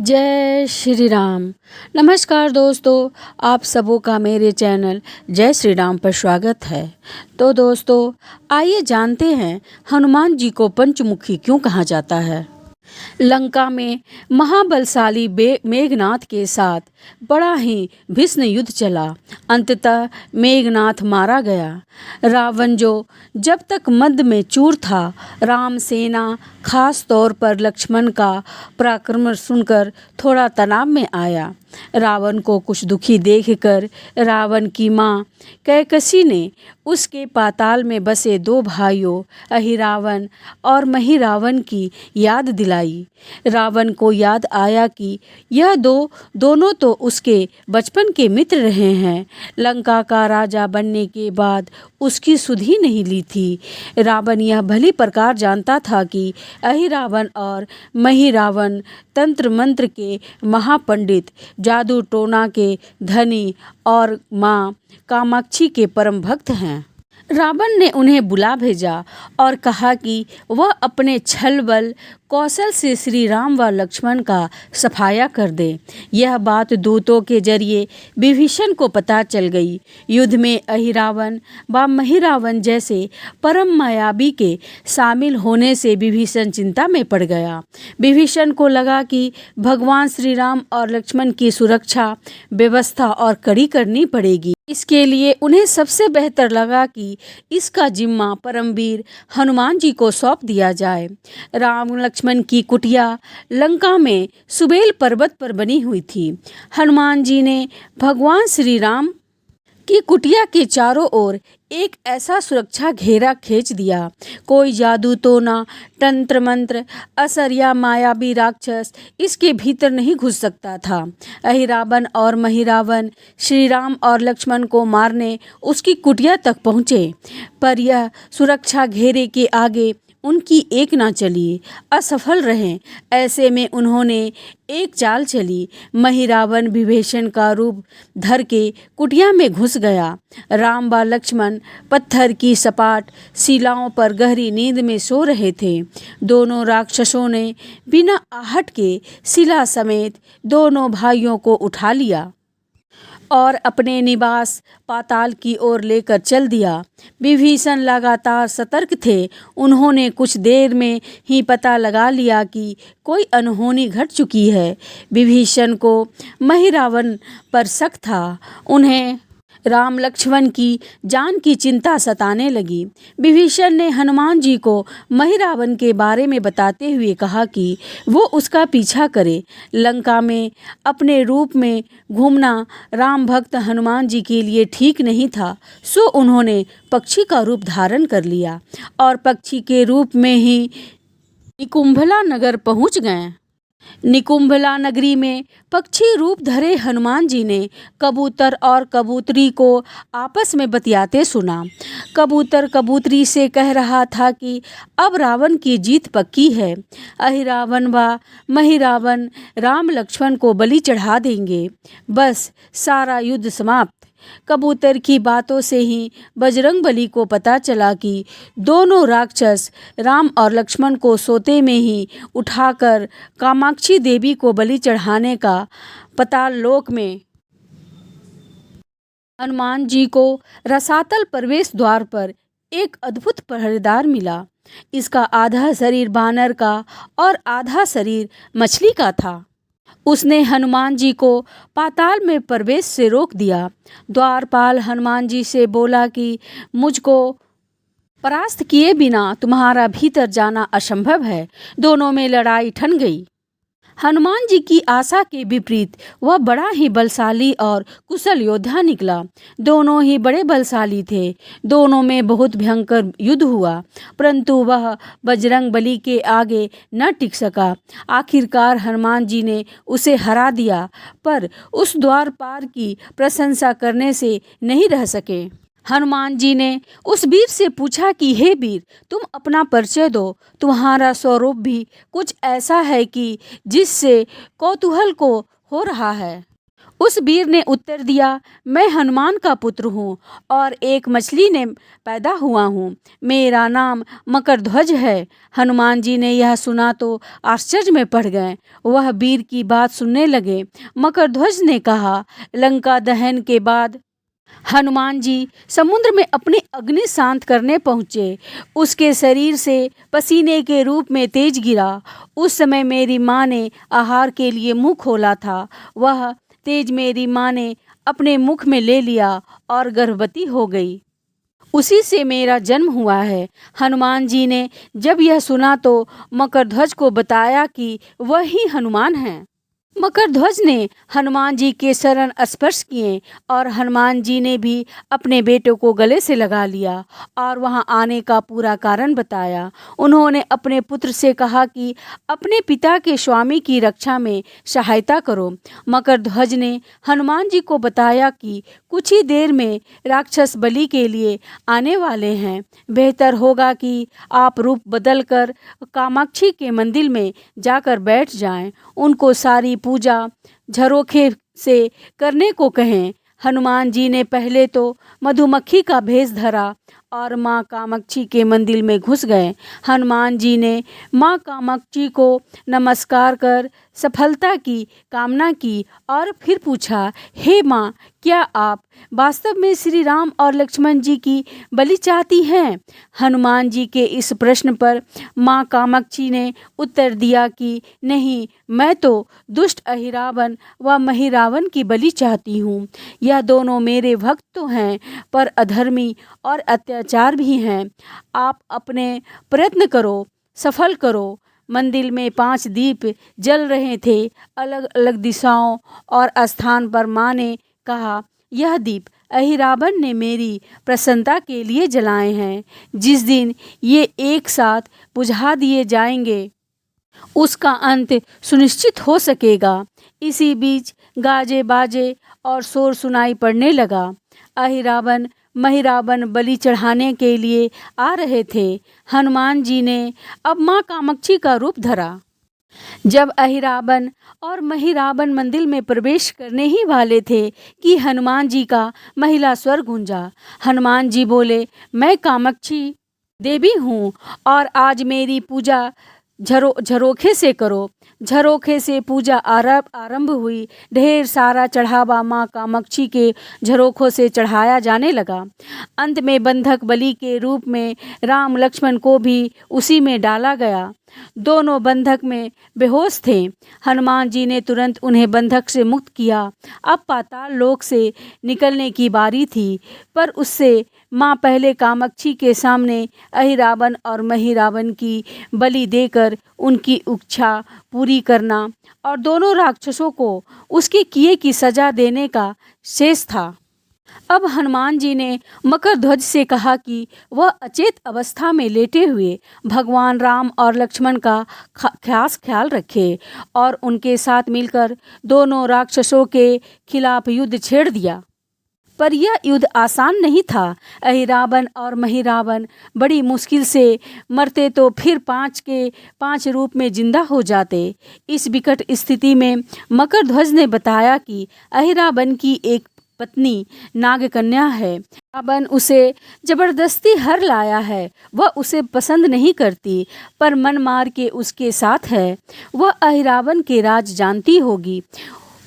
जय श्री राम। नमस्कार दोस्तों, आप सबों का मेरे चैनल जय श्री राम पर स्वागत है। तो दोस्तों, आइए जानते हैं हनुमान जी को पंचमुखी क्यों कहा जाता है। लंका में महाबलशाली मेघनाथ के साथ बड़ा ही भीषण युद्ध चला। अंततः मेघनाथ मारा गया। रावण जो जब तक मद में चूर था, राम सेना खास तौर पर लक्ष्मण का पराक्रम सुनकर थोड़ा तनाव में आया। रावण को कुछ दुखी देखकर रावण की माँ कैकसी ने उसके पाताल में बसे दो भाइयों अहिरावण और महिरावण की याद दिलाई। रावण को याद आया कि यह दोनों तो उसके बचपन के मित्र रहे हैं। लंका का राजा बनने के बाद उसकी सुध ही नहीं ली थी। रावण यह भली प्रकार जानता था कि अहिरावण और महिरावण तंत्र मंत्र के महापंडित, जादू टोना के धनी और माँ कामाक्षी के परम भक्त हैं। रावण ने उन्हें बुला भेजा और कहा कि वह अपने छल बल कौशल से श्री राम व लक्ष्मण का सफाया कर दे। यह बात दूतों के जरिए विभीषण को पता चल गई। युद्ध में अहिरावण व महिरावण जैसे परम मायावी के शामिल होने से विभीषण चिंता में पड़ गया। विभीषण को लगा कि भगवान श्री राम और लक्ष्मण की सुरक्षा व्यवस्था और कड़ी करनी पड़ेगी। इसके लिए उन्हें सबसे बेहतर लगा कि इसका जिम्मा परमवीर हनुमान जी को सौंप दिया जाए। राम लक्ष्मण की कुटिया लंका में सुबेल पर्वत पर बनी हुई थी। हनुमान जी ने भगवान श्री राम की कुटिया के चारों ओर एक ऐसा सुरक्षा घेरा खींच दिया। कोई जादू टोना, तंत्र मंत्र, असर या मायावी राक्षस इसके भीतर नहीं घुस सकता था। अहिरावण और महिरावण श्री राम और लक्ष्मण को मारने उसकी कुटिया तक पहुँचे, पर यह सुरक्षा घेरे के आगे उनकी एक ना चली, असफल रहे। ऐसे में उन्होंने एक चाल चली। महिरावण विभीषण का रूप धर के कुटिया में घुस गया। राम व लक्ष्मण पत्थर की सपाट शिलाओं पर गहरी नींद में सो रहे थे। दोनों राक्षसों ने बिना आहट के शिला समेत दोनों भाइयों को उठा लिया और अपने निवास पाताल की ओर लेकर चल दिया। विभीषण लगातार सतर्क थे। उन्होंने कुछ देर में ही पता लगा लिया कि कोई अनहोनी घट चुकी है। विभीषण को महिरावण पर शक था। उन्हें राम लक्ष्मण की जान की चिंता सताने लगी। विभीषण ने हनुमान जी को महिरावण के बारे में बताते हुए कहा कि वो उसका पीछा करे। लंका में अपने रूप में घूमना राम भक्त हनुमान जी के लिए ठीक नहीं था, सो उन्होंने पक्षी का रूप धारण कर लिया और पक्षी के रूप में ही निकुंभला नगर पहुंच गए। निकुंभला नगरी में पक्षी रूप धरे हनुमान जी ने कबूतर और कबूतरी को आपस में बतियाते सुना। कबूतर कबूतरी से कह रहा था कि अब रावण की जीत पक्की है। अहिरावण व महिरावण राम लक्ष्मण को बलि चढ़ा देंगे, बस सारा युद्ध समाप्त। कबूतर की बातों से ही बजरंगबली को पता चला कि दोनों राक्षस राम और लक्ष्मण को सोते में ही उठाकर कामाक्षी देवी को बलि चढ़ाने का पाताल लोक में हनुमान जी को रसातल प्रवेश द्वार पर एक अद्भुत पहरेदार मिला। इसका आधा शरीर बानर का और आधा शरीर मछली का था। उसने हनुमान जी को पाताल में प्रवेश से रोक दिया। द्वारपाल हनुमान जी से बोला कि मुझको परास्त किए बिना तुम्हारा भीतर जाना असंभव है। दोनों में लड़ाई ठन गई। हनुमान जी की आशा के विपरीत वह बड़ा ही बलशाली और कुशल योद्धा निकला। दोनों ही बड़े बलशाली थे। दोनों में बहुत भयंकर युद्ध हुआ, परंतु वह बजरंगबली के आगे न टिक सका। आखिरकार हनुमान जी ने उसे हरा दिया, पर उस द्वारपाल की प्रशंसा करने से नहीं रह सके। हनुमान जी ने उस वीर से पूछा कि हे वीर, तुम अपना परिचय दो। तुम्हारा स्वरूप भी कुछ ऐसा है कि जिससे कौतूहल को हो रहा है। उस वीर ने उत्तर दिया, मैं हनुमान का पुत्र हूँ और एक मछली ने पैदा हुआ हूँ। मेरा नाम मकरध्वज है। हनुमान जी ने यह सुना तो आश्चर्य में पड़ गए। वह वीर की बात सुनने लगे। मकरध्वज ने कहा, लंका दहन के बाद हनुमान जी समुद्र में अपनी अग्नि शांत करने पहुँचे। उसके शरीर से पसीने के रूप में तेज गिरा। उस समय मेरी माँ ने आहार के लिए मुँह खोला था। वह तेज मेरी माँ ने अपने मुख में ले लिया और गर्भवती हो गई। उसी से मेरा जन्म हुआ है। हनुमान जी ने जब यह सुना तो मकरध्वज को बताया कि वह ही हनुमान हैं। मकरध्वज ने हनुमान जी के चरण स्पर्श किए और हनुमान जी ने भी अपने बेटे को गले से लगा लिया और वहां आने का पूरा कारण बताया। उन्होंने अपने पुत्र से कहा कि अपने पिता के स्वामी की रक्षा में सहायता करो। मकरध्वज ने हनुमान जी को बताया कि कुछ ही देर में राक्षस बलि के लिए आने वाले हैं। बेहतर होगा कि आप रूप बदलकर कामाक्षी के मंदिर में जाकर बैठ जाएं। उनको सारी पूजा झरोखे से करने को कहें। हनुमान जी ने पहले तो मधुमक्खी का भेष धरा और माँ कामाक्षी के मंदिर में घुस गए। हनुमान जी ने माँ कामाक्षी को नमस्कार कर सफलता की कामना की और फिर पूछा, हे माँ, क्या आप वास्तव में श्री राम और लक्ष्मण जी की बलि चाहती हैं? हनुमान जी के इस प्रश्न पर माँ कामाक्षी ने उत्तर दिया कि नहीं, मैं तो दुष्ट अहिरावण व महिरावण की बलि चाहती हूँ। यह दोनों मेरे भक्त तो हैं पर अधर्मी और अत्याचार भी हैं। आप अपने प्रयत्न करो, सफल करो। मंदिर में 5 दीप जल रहे थे, अलग अलग दिशाओं और स्थान पर। माँ ने कहा, यह दीप अहिरावण ने मेरी प्रसन्नता के लिए जलाए हैं। जिस दिन ये एक साथ बुझा दिए जाएंगे उसका अंत सुनिश्चित हो सकेगा। इसी बीच गाजे बाजे और शोर सुनाई पड़ने लगा। अहिरावण महिरावण बलि चढ़ाने के लिए आ रहे थे। हनुमान जी ने अब माँ कामाक्षी का रूप धरा। जब अहिरावण और महिरावण मंदिर में प्रवेश करने ही वाले थे कि हनुमान जी का महिला स्वर गूंजा। हनुमान जी बोले, मैं कामाक्षी देवी हूँ और आज मेरी पूजा झरोखे से करो। झरोखे से पूजा आरंभ हुई। ढेर सारा चढ़ावा माँ कामाक्षी के झरोखों से चढ़ाया जाने लगा। अंत में बंधक बलि के रूप में राम लक्ष्मण को भी उसी में डाला गया। दोनों बंधक में बेहोश थे। हनुमान जी ने तुरंत उन्हें बंधक से मुक्त किया। अब पाताल लोक से निकलने की बारी थी, पर उससे माँ पहले कामाक्षी के सामने अहिरावण और महिरावण की बलि देकर उनकी इच्छा पूरी करना और दोनों राक्षसों को उसके किए की सजा देने का शेष था। अब हनुमान जी ने मकरध्वज से कहा कि वह अचेत अवस्था में लेटे हुए भगवान राम और लक्ष्मण का खास ख्याल रखे और उनके साथ मिलकर दोनों राक्षसों के खिलाफ युद्ध छेड़ दिया। पर यह युद्ध आसान नहीं था। अहिरावण और महिरावण बड़ी मुश्किल से मरते तो फिर 5 के 5 रूप में जिंदा हो जाते। इस विकट स्थिति में मकरध्वज ने बताया कि अहिरावण की एक पत्नी नागकन्या है। रावण उसे जबरदस्ती हर लाया है। वह उसे पसंद नहीं करती पर मन मार के उसके साथ है। वह अहिरावण के राज जानती होगी।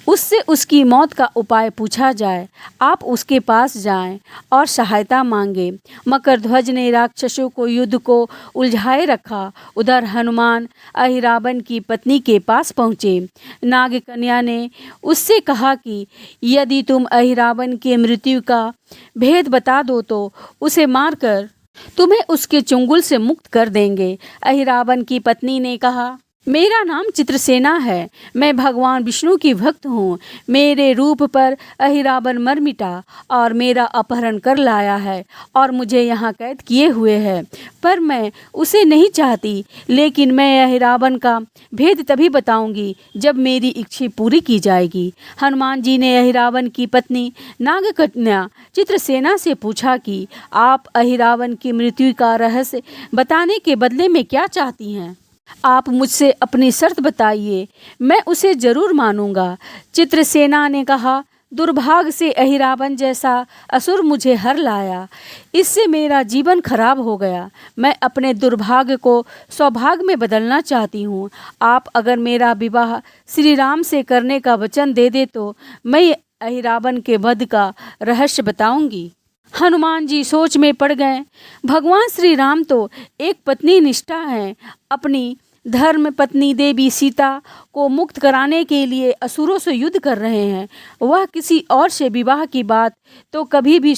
उससे उसकी मौत का उपाय पूछा जाए। आप उसके पास जाएं और सहायता मांगे। मकरध्वज ने राक्षसों को युद्ध को उलझाए रखा। उधर हनुमान अहिरावण की पत्नी के पास पहुँचे। नागकन्या ने उससे कहा कि यदि तुम अहिरावण के मृत्यु का भेद बता दो तो उसे मारकर तुम्हें उसके चंगुल से मुक्त कर देंगे। अहिरावण की पत्नी ने कहा, मेरा नाम चित्रसेना है। मैं भगवान विष्णु की भक्त हूँ। मेरे रूप पर अहिरावण मर मिटा और मेरा अपहरण कर लाया है और मुझे यहाँ कैद किए हुए है। पर मैं उसे नहीं चाहती, लेकिन मैं अहिरावण का भेद तभी बताऊंगी जब मेरी इच्छा पूरी की जाएगी। हनुमान जी ने अहिरावण की पत्नी नागकन्या चित्रसेना से पूछा कि आप अहिरावण की मृत्यु का रहस्य बताने के बदले में क्या चाहती हैं। आप मुझसे अपनी शर्त बताइए, मैं उसे जरूर मानूंगा। चित्रसेना ने कहा, दुर्भाग्य से अहिरावण जैसा असुर मुझे हर लाया, इससे मेरा जीवन खराब हो गया। मैं अपने दुर्भाग्य को सौभाग्य में बदलना चाहती हूँ। आप अगर मेरा विवाह श्री राम से करने का वचन दे दे तो मैं अहिरावण के वध का रहस्य बताऊंगी। हनुमान जी सोच में पड़ गए। भगवान श्री राम तो एक पत्नी निष्ठा हैं, अपनी धर्म पत्नी देवी सीता को मुक्त कराने के लिए असुरों से युद्ध कर रहे हैं। वह किसी और से विवाह की बात तो कभी भी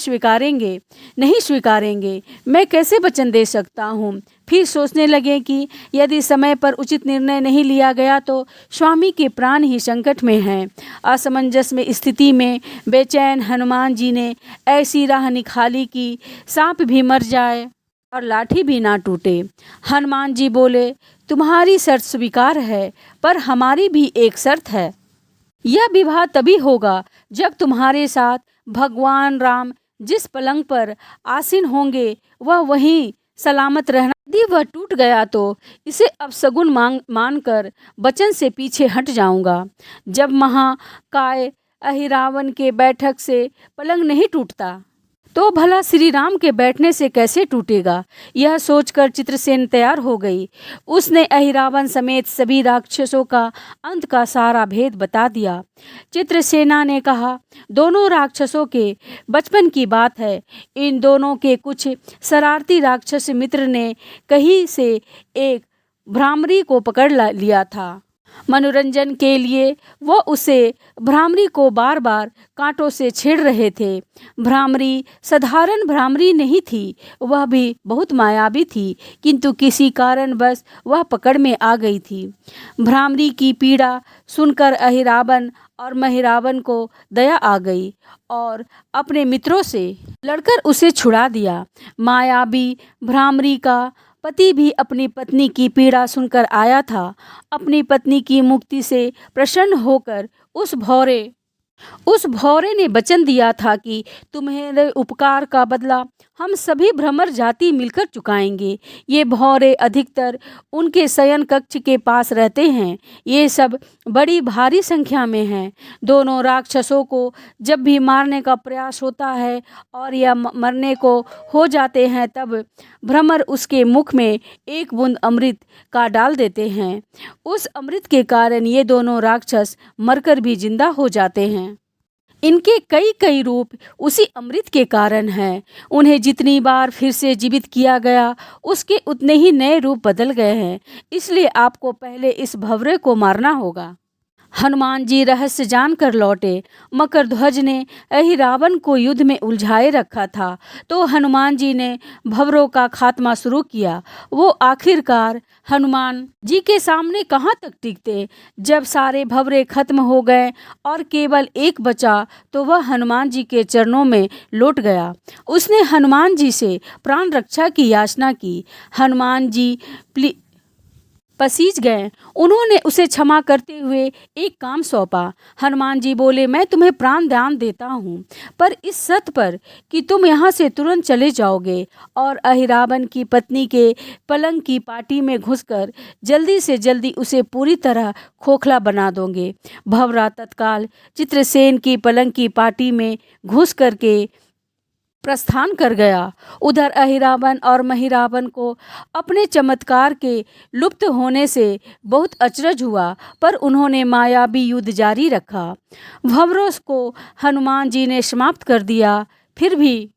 नहीं स्वीकारेंगे। मैं कैसे वचन दे सकता हूँ। फिर सोचने लगे कि यदि समय पर उचित निर्णय नहीं लिया गया तो स्वामी के प्राण ही संकट में हैं। असमंजस में स्थिति में बेचैन हनुमान जी ने ऐसी राह निकाली कि सांप भी मर जाए और लाठी भी ना टूटे। हनुमान जी बोले, तुम्हारी शर्त स्वीकार है, पर हमारी भी एक शर्त है। यह विवाह तभी होगा जब तुम्हारे साथ भगवान राम जिस पलंग पर आसीन होंगे वह वहीं सलामत रहना। यदि वह टूट गया तो इसे अपशगुन मानकर वचन से पीछे हट जाऊंगा। जब महाकाय अहिरावण के बैठक से पलंग नहीं टूटता तो भला श्री राम के बैठने से कैसे टूटेगा। यह सोचकर चित्रसेन तैयार हो गई। उसने अहिरावण समेत सभी राक्षसों का अंत का सारा भेद बता दिया। चित्रसेना ने कहा, दोनों राक्षसों के बचपन की बात है। इन दोनों के कुछ शरारती राक्षस मित्र ने कहीं से एक भ्रामरी को पकड़ लिया था। मनोरंजन के लिए वह उसे भ्रामरी को बार बार कांटों से छेड़ रहे थे। भ्रामरी साधारण भ्रामरी नहीं थी, वह भी बहुत मायावी थी, किंतु किसी कारणवश वह पकड़ में आ गई थी। भ्रामरी की पीड़ा सुनकर अहिरावण और महिरावण को दया आ गई और अपने मित्रों से लड़कर उसे छुड़ा दिया। मायावी भ्रामरी का पति भी अपनी पत्नी की पीड़ा सुनकर आया था। अपनी पत्नी की मुक्ति से प्रसन्न होकर उस भौरे ने वचन दिया था कि तुम्हारे उपकार का बदला हम सभी भ्रमर जाति मिलकर चुकाएंगे। ये भौरे अधिकतर उनके शयन कक्ष के पास रहते हैं। ये सब बड़ी भारी संख्या में हैं। दोनों राक्षसों को जब भी मारने का प्रयास होता है और यह मरने को हो जाते हैं तब भ्रमर उसके मुख में एक बूंद अमृत का डाल देते हैं। उस अमृत के कारण ये दोनों राक्षस मरकर भी जिंदा हो जाते हैं। इनके कई कई रूप उसी अमृत के कारण हैं। उन्हें जितनी बार फिर से जीवित किया गया उसके उतने ही नए रूप बदल गए हैं। इसलिए आपको पहले इस भंवरे को मारना होगा। हनुमान जी रहस्य जानकर लौटे। मकरध्वज ने अहिरावण को युद्ध में उलझाए रखा था, तो हनुमान जी ने भंवरों का खात्मा शुरू किया। वो आखिरकार हनुमान जी के सामने कहाँ तक टिकते। जब सारे भंवरे खत्म हो गए और केवल एक बचा तो वह हनुमान जी के चरणों में लौट गया। उसने हनुमान जी से प्राण रक्षा की याचना की। हनुमान जी पसीज गए। उन्होंने उसे क्षमा करते हुए एक काम सौंपा। हनुमान जी बोले, मैं तुम्हें प्राण दान देता हूँ, पर इस शर्त पर कि तुम यहाँ से तुरंत चले जाओगे और अहिरावण की पत्नी के पलंग की पाटी में घुसकर जल्दी से जल्दी उसे पूरी तरह खोखला बना दोगे। भंवरा तत्काल चित्रसेन की पलंग की पाटी में घुस करके प्रस्थान कर गया। उधर अहिरावण और महिरावण को अपने चमत्कार के लुप्त होने से बहुत अचरज हुआ, पर उन्होंने मायावी युद्ध जारी रखा। भंवरों को हनुमान जी ने समाप्त कर दिया। फिर भी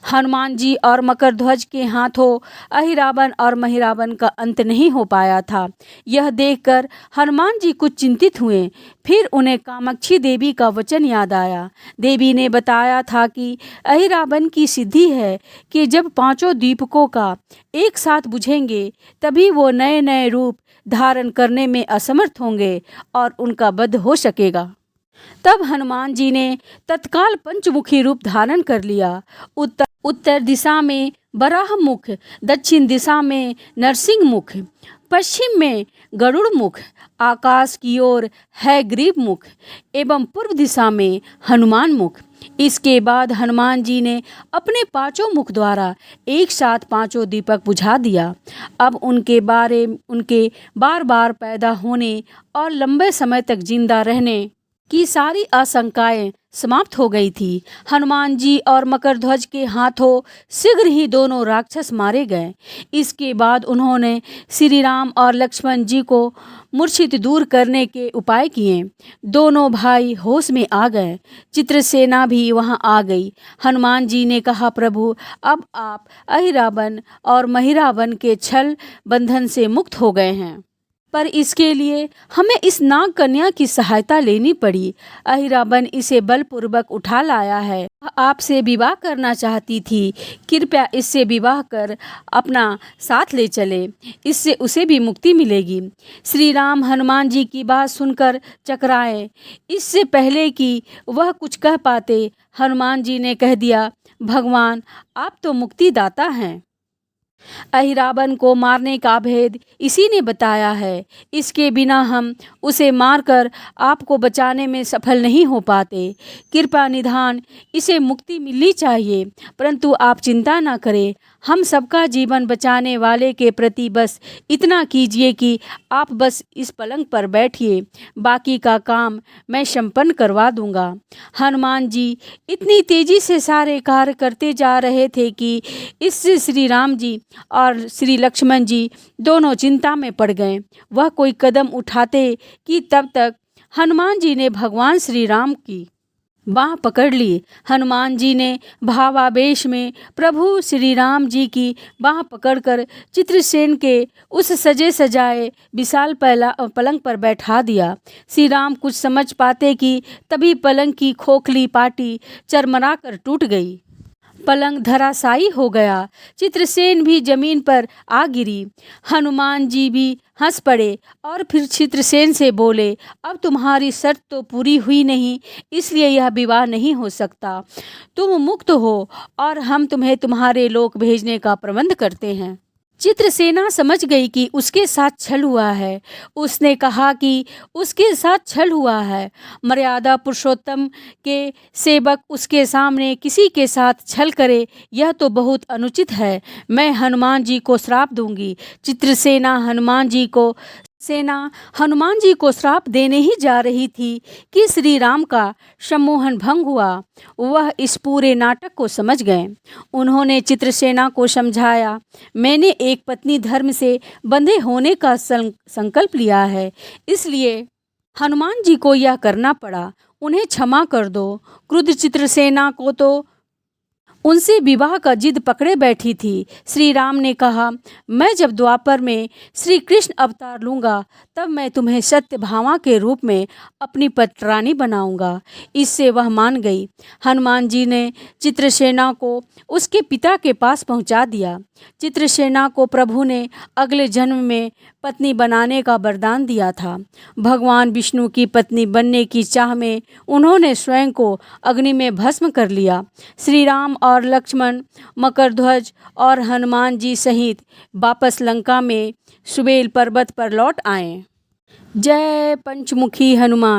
हनुमान जी और मकरध्वज के हाथों अहिरावण और महिरावण का अंत नहीं हो पाया था। यह देखकर हनुमान जी कुछ चिंतित हुए। फिर उन्हें कामाक्षी देवी का वचन याद आया। देवी ने बताया था कि अहिरावण की सिद्धि है कि जब पांचों दीपकों का एक साथ बुझेंगे तभी वो नए नए रूप धारण करने में असमर्थ होंगे और उनका वध हो सकेगा। तब हनुमान जी ने तत्काल पंचमुखी रूप धारण कर लिया। उत्तर दिशा में बराह मुख, दक्षिण दिशा में नरसिंह मुख, पश्चिम में गरुड़ मुख, आकाश की ओर है ग्रीव मुख एवं पूर्व दिशा में हनुमान मुख। इसके बाद हनुमान जी ने अपने पांचों मुख द्वारा एक साथ पांचों दीपक बुझा दिया। अब उनके बार बार पैदा होने और लंबे समय तक जिंदा रहने की सारी आशंकाएं समाप्त हो गई थी। हनुमान जी और मकरध्वज के हाथों शीघ्र ही दोनों राक्षस मारे गए। इसके बाद उन्होंने श्री राम और लक्ष्मण जी को मूर्छित दूर करने के उपाय किए। दोनों भाई होश में आ गए। चित्रसेना भी वहां आ गई। हनुमान जी ने कहा, प्रभु अब आप अहिरावण और महिरावण के छल बंधन से मुक्त हो गए हैं, पर इसके लिए हमें इस नाग कन्या की सहायता लेनी पड़ी। अहिरावण इसे बलपूर्वक उठा लाया है। वह आपसे विवाह करना चाहती थी। कृपया इससे विवाह कर अपना साथ ले चले, इससे उसे भी मुक्ति मिलेगी। श्री राम हनुमान जी की बात सुनकर चकराए। इससे पहले कि वह कुछ कह पाते, हनुमान जी ने कह दिया, भगवान आप तो मुक्तिदाता हैं। अहिरावण को मारने का भेद इसी ने बताया है। इसके बिना हम उसे मारकर आपको बचाने में सफल नहीं हो पाते। कृपा निधान इसे मुक्ति मिलनी चाहिए, परंतु आप चिंता न करें। हम सबका जीवन बचाने वाले के प्रति बस इतना कीजिए कि आप बस इस पलंग पर बैठिए, बाकी का काम मैं संपन्न करवा दूंगा। हनुमान जी इतनी तेजी से सारे कार्य करते जा रहे थे कि इससे श्री राम जी और श्री लक्ष्मण जी दोनों चिंता में पड़ गए। वह कोई कदम उठाते कि तब तक हनुमान जी ने भगवान श्री राम की बाह पकड़ ली। हनुमान जी ने भावावेश में प्रभु श्री राम जी की बाह पकड़कर चित्रसेन के उस सजे सजाए विशाल पलंग पर बैठा दिया। श्री राम कुछ समझ पाते कि तभी पलंग की खोखली पाटी चरमरा कर टूट गई। पलंग धराशायी हो गया। चित्रसेन भी जमीन पर आ गिरी। हनुमान जी भी हंस पड़े और फिर चित्रसेन से बोले, अब तुम्हारी शर्त तो पूरी हुई नहीं, इसलिए यह विवाह नहीं हो सकता। तुम मुक्त हो और हम तुम्हें तुम्हारे लोक भेजने का प्रबंध करते हैं। चित्रसेना समझ गई कि उसके साथ छल हुआ है। उसने कहा कि उसके साथ छल हुआ है। मर्यादा पुरुषोत्तम के सेवक उसके सामने किसी के साथ छल करे, यह तो बहुत अनुचित है। मैं हनुमान जी को श्राप दूंगी। चित्रसेना हनुमान जी को श्राप देने ही जा रही थी कि श्री राम का सम्मोहन भंग हुआ। वह इस पूरे नाटक को समझ गए। उन्होंने चित्रसेना को समझाया, मैंने एक पत्नी धर्म से बंधे होने का संकल्प लिया है, इसलिए हनुमान जी को यह करना पड़ा। उन्हें क्षमा कर दो। क्रुद्ध चित्रसेना को तो उनसे विवाह का जिद पकड़े बैठी थी। श्री राम ने कहा, मैं जब द्वापर में श्री कृष्ण अवतार लूँगा तब मैं तुम्हें सत्यभामा के रूप में अपनी पटरानी बनाऊंगा। इससे वह मान गई। हनुमान जी ने चित्रसेना को उसके पिता के पास पहुंचा दिया। चित्रसेना को प्रभु ने अगले जन्म में पत्नी बनाने का वरदान दिया था। भगवान विष्णु की पत्नी बनने की चाह में उन्होंने स्वयं को अग्नि में भस्म कर लिया। श्री राम और लक्ष्मण मकरध्वज और हनुमान जी सहित वापस लंका में सुबेल पर्वत पर लौट आए। जय पंचमुखी हनुमान।